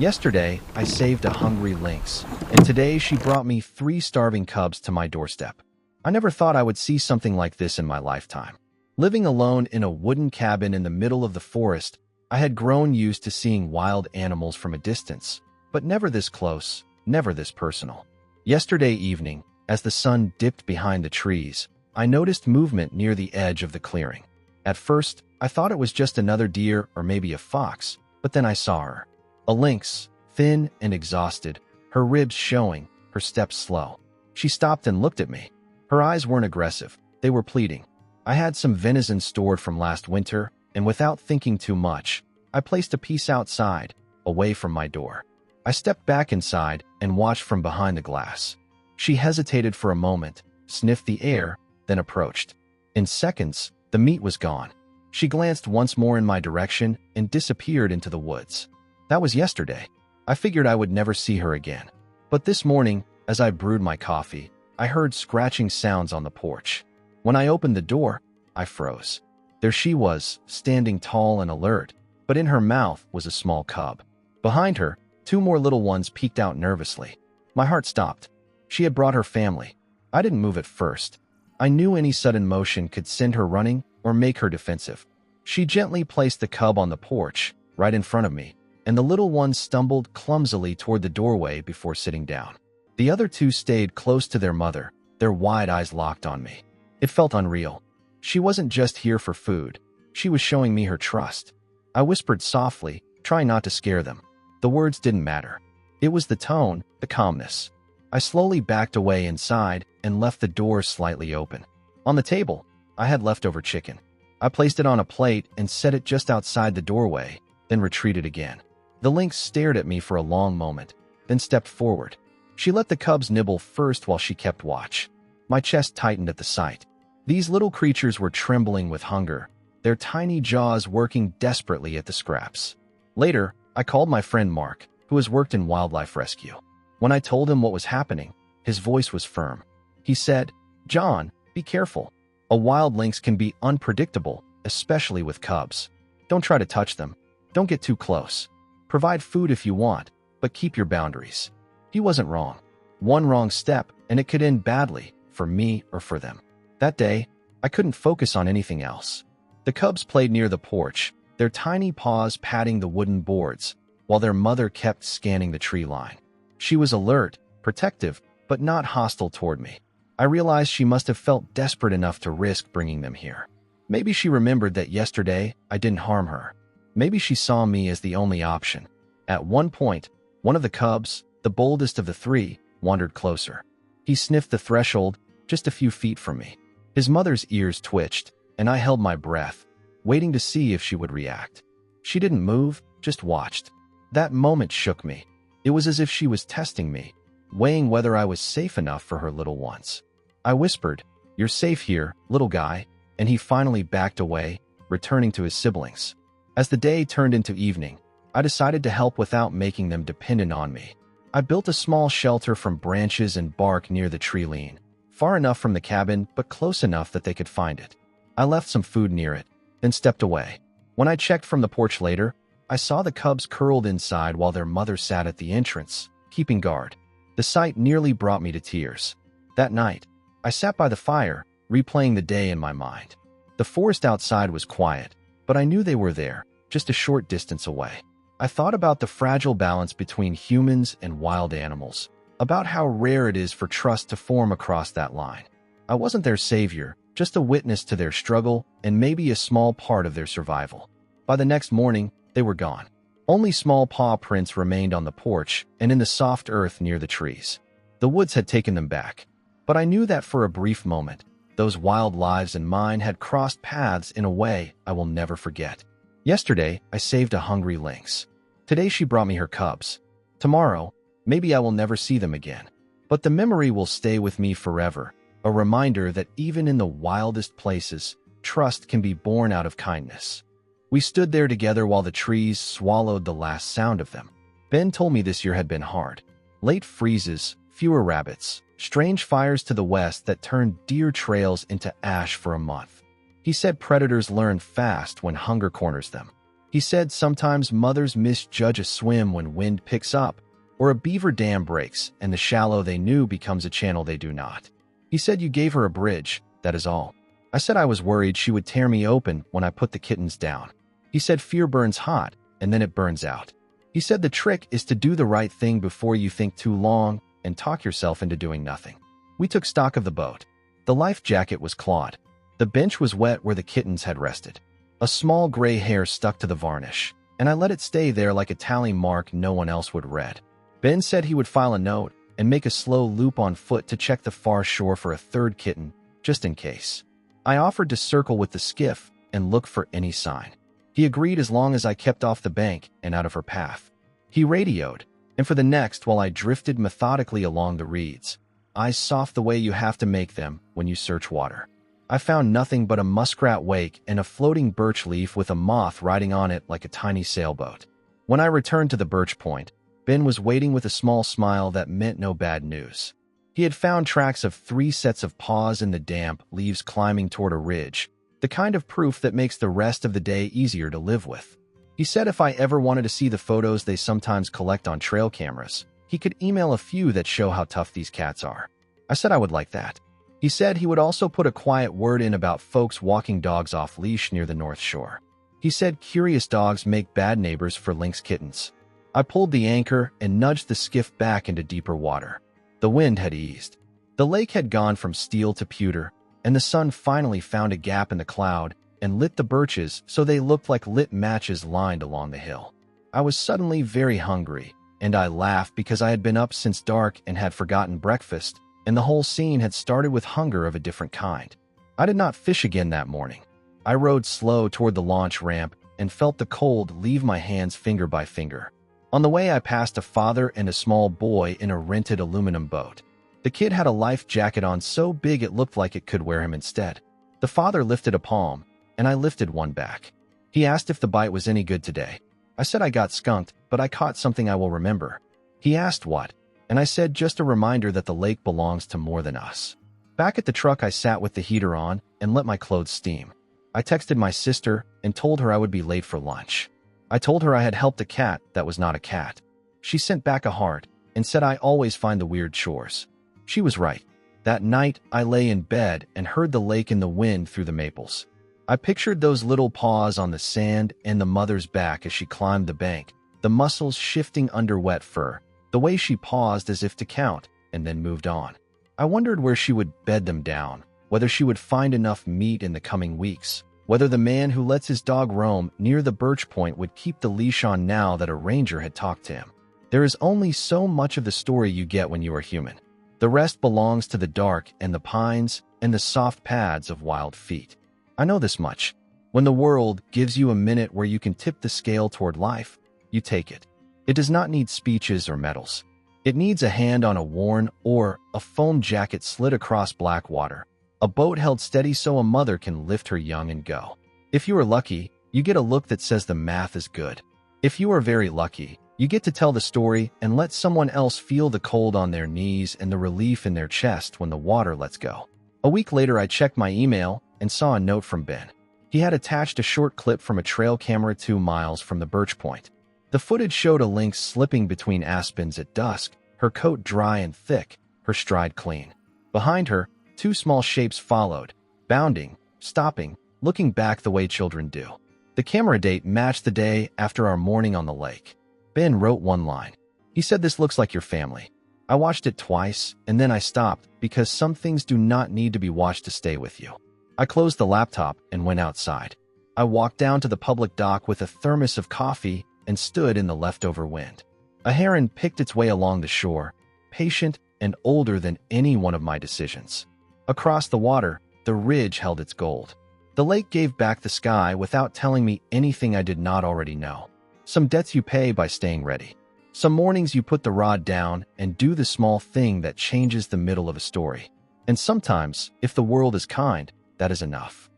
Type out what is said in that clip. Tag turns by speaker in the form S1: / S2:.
S1: Yesterday, I saved a hungry lynx, and today she brought me 3 starving cubs to my doorstep. I never thought I would see something like this in my lifetime. Living alone in a wooden cabin in the middle of the forest, I had grown used to seeing wild animals from a distance, but never this close, never this personal. Yesterday evening, as the sun dipped behind the trees, I noticed movement near the edge of the clearing. At first, I thought it was just another deer or maybe a fox, but then I saw her. A lynx, thin and exhausted, her ribs showing, her steps slow. She stopped and looked at me. Her eyes weren't aggressive, they were pleading. I had some venison stored from last winter, and without thinking too much, I placed a piece outside, away from my door. I stepped back inside and watched from behind the glass. She hesitated for a moment, sniffed the air, then approached. In seconds, the meat was gone. She glanced once more in my direction and disappeared into the woods. That was yesterday. I figured I would never see her again. But this morning, as I brewed my coffee, I heard scratching sounds on the porch. When I opened the door, I froze. There she was, standing tall and alert, but in her mouth was a small cub. Behind her, 2 more little ones peeked out nervously. My heart stopped. She had brought her family. I didn't move at first. I knew any sudden motion could send her running or make her defensive. She gently placed the cub on the porch, right in front of me, and the little one stumbled clumsily toward the doorway before sitting down. The other 2 stayed close to their mother, their wide eyes locked on me. It felt unreal. She wasn't just here for food. She was showing me her trust. I whispered softly, trying not to scare them. The words didn't matter. It was the tone, the calmness. I slowly backed away inside and left the door slightly open. On the table, I had leftover chicken. I placed it on a plate and set it just outside the doorway, then retreated again. The lynx stared at me for a long moment, then stepped forward. She let the cubs nibble first while she kept watch. My chest tightened at the sight. These little creatures were trembling with hunger, their tiny jaws working desperately at the scraps. Later, I called my friend Mark, who has worked in wildlife rescue. When I told him what was happening, his voice was firm. He said, "John, be careful. A wild lynx can be unpredictable, especially with cubs. Don't try to touch them. Don't get too close. Provide food if you want, but keep your boundaries." He wasn't wrong. One wrong step, and it could end badly, for me or for them. That day, I couldn't focus on anything else. The cubs played near the porch, their tiny paws patting the wooden boards, while their mother kept scanning the tree line. She was alert, protective, but not hostile toward me. I realized she must have felt desperate enough to risk bringing them here. Maybe she remembered that yesterday I didn't harm her. Maybe she saw me as the only option. At one point, one of the cubs, the boldest of the 3, wandered closer. He sniffed the threshold just a few feet from me. His mother's ears twitched, and I held my breath, waiting to see if she would react. She didn't move, just watched. That moment shook me. It was as if she was testing me, weighing whether I was safe enough for her little ones. I whispered, "You're safe here, little guy," and he finally backed away, returning to his siblings. As the day turned into evening, I decided to help without making them dependent on me. I built a small shelter from branches and bark near the tree lean, far enough from the cabin but close enough that they could find it. I left some food near it, then stepped away. When I checked from the porch later, I saw the cubs curled inside while their mother sat at the entrance, keeping guard. The sight nearly brought me to tears. That night, I sat by the fire, replaying the day in my mind. The forest outside was quiet, but I knew they were there, just a short distance away. I thought about the fragile balance between humans and wild animals, about how rare it is for trust to form across that line. I wasn't their savior, just a witness to their struggle and maybe a small part of their survival. By the next morning, they were gone. Only small paw prints remained on the porch and in the soft earth near the trees. The woods had taken them back. But I knew that for a brief moment, those wild lives and mine had crossed paths in a way I will never forget. Yesterday, I saved a hungry lynx. Today she brought me her cubs. Tomorrow, maybe I will never see them again. But the memory will stay with me forever, a reminder that even in the wildest places, trust can be born out of kindness. We stood there together while the trees swallowed the last sound of them. Ben told me this year had been hard. Late freezes, fewer rabbits, strange fires to the west that turned deer trails into ash for a month. He said predators learn fast when hunger corners them. He said sometimes mothers misjudge a swim when wind picks up, or a beaver dam breaks and the shallow they knew becomes a channel they do not. He said you gave her a bridge, that is all. I said I was worried she would tear me open when I put the kittens down. He said fear burns hot, and then it burns out. He said the trick is to do the right thing before you think too long and talk yourself into doing nothing. We took stock of the boat. The life jacket was clawed. The bench was wet where the kittens had rested. A small gray hair stuck to the varnish, and I let it stay there like a tally mark no one else would read. Ben said he would file a note and make a slow loop on foot to check the far shore for a third kitten, just in case. I offered to circle with the skiff and look for any sign. He agreed as long as I kept off the bank and out of her path. He radioed, and for the next, while I drifted methodically along the reeds, eyes soft the way you have to make them when you search water. I found nothing but a muskrat wake and a floating birch leaf with a moth riding on it like a tiny sailboat. When I returned to the birch point, Ben was waiting with a small smile that meant no bad news. He had found tracks of 3 sets of paws in the damp leaves climbing toward a ridge, the kind of proof that makes the rest of the day easier to live with. He said if I ever wanted to see the photos they sometimes collect on trail cameras, he could email a few that show how tough these cats are. I said I would like that. He said he would also put a quiet word in about folks walking dogs off leash near the North Shore. He said curious dogs make bad neighbors for lynx kittens. I pulled the anchor and nudged the skiff back into deeper water. The wind had eased. The lake had gone from steel to pewter, and the sun finally found a gap in the cloud and lit the birches so they looked like lit matches lined along the hill. I was suddenly very hungry, and I laughed because I had been up since dark and had forgotten breakfast, and the whole scene had started with hunger of a different kind. I did not fish again that morning. I rowed slow toward the launch ramp and felt the cold leave my hands finger by finger. On the way, I passed a father and a small boy in a rented aluminum boat. The kid had a life jacket on so big it looked like it could wear him instead. The father lifted a palm, and I lifted one back. He asked if the bite was any good today. I said I got skunked, but I caught something I will remember. He asked what, and I said just a reminder that the lake belongs to more than us. Back at the truck, I sat with the heater on and let my clothes steam. I texted my sister and told her I would be late for lunch. I told her I had helped a cat that was not a cat. She sent back a heart and said I always find the weird chores. She was right. That night, I lay in bed and heard the lake in the wind through the maples. I pictured those little paws on the sand and the mother's back as she climbed the bank, the muscles shifting under wet fur, the way she paused as if to count and then moved on. I wondered where she would bed them down, whether she would find enough meat in the coming weeks, whether the man who lets his dog roam near the birch point would keep the leash on now that a ranger had talked to him. There is only so much of the story you get when you are human. The rest belongs to the dark and the pines and the soft pads of wild feet. I know this much. When the world gives you a minute where you can tip the scale toward life, you take it. It does not need speeches or medals. It needs a hand on a worn or a foam jacket slid across black water, a boat held steady so a mother can lift her young and go. If you are lucky, you get a look that says the math is good. If you are very lucky, you get to tell the story and let someone else feel the cold on their knees and the relief in their chest when the water lets go. A week later, I checked my email and saw a note from Ben. He had attached a short clip from a trail camera 2 miles from the birch point. The footage showed a lynx slipping between aspens at dusk, her coat dry and thick, her stride clean. Behind her, 2 small shapes followed, bounding, stopping, looking back the way children do. The camera date matched the day after our morning on the lake. Ben wrote one line. He said, "This looks like your family." I watched it twice, and then I stopped because some things do not need to be watched to stay with you. I closed the laptop and went outside. I walked down to the public dock with a thermos of coffee and stood in the leftover wind. A heron picked its way along the shore, patient and older than any one of my decisions. Across the water, the ridge held its gold. The lake gave back the sky without telling me anything I did not already know. Some debts you pay by staying ready. Some mornings you put the rod down and do the small thing that changes the middle of a story. And sometimes, if the world is kind, that is enough.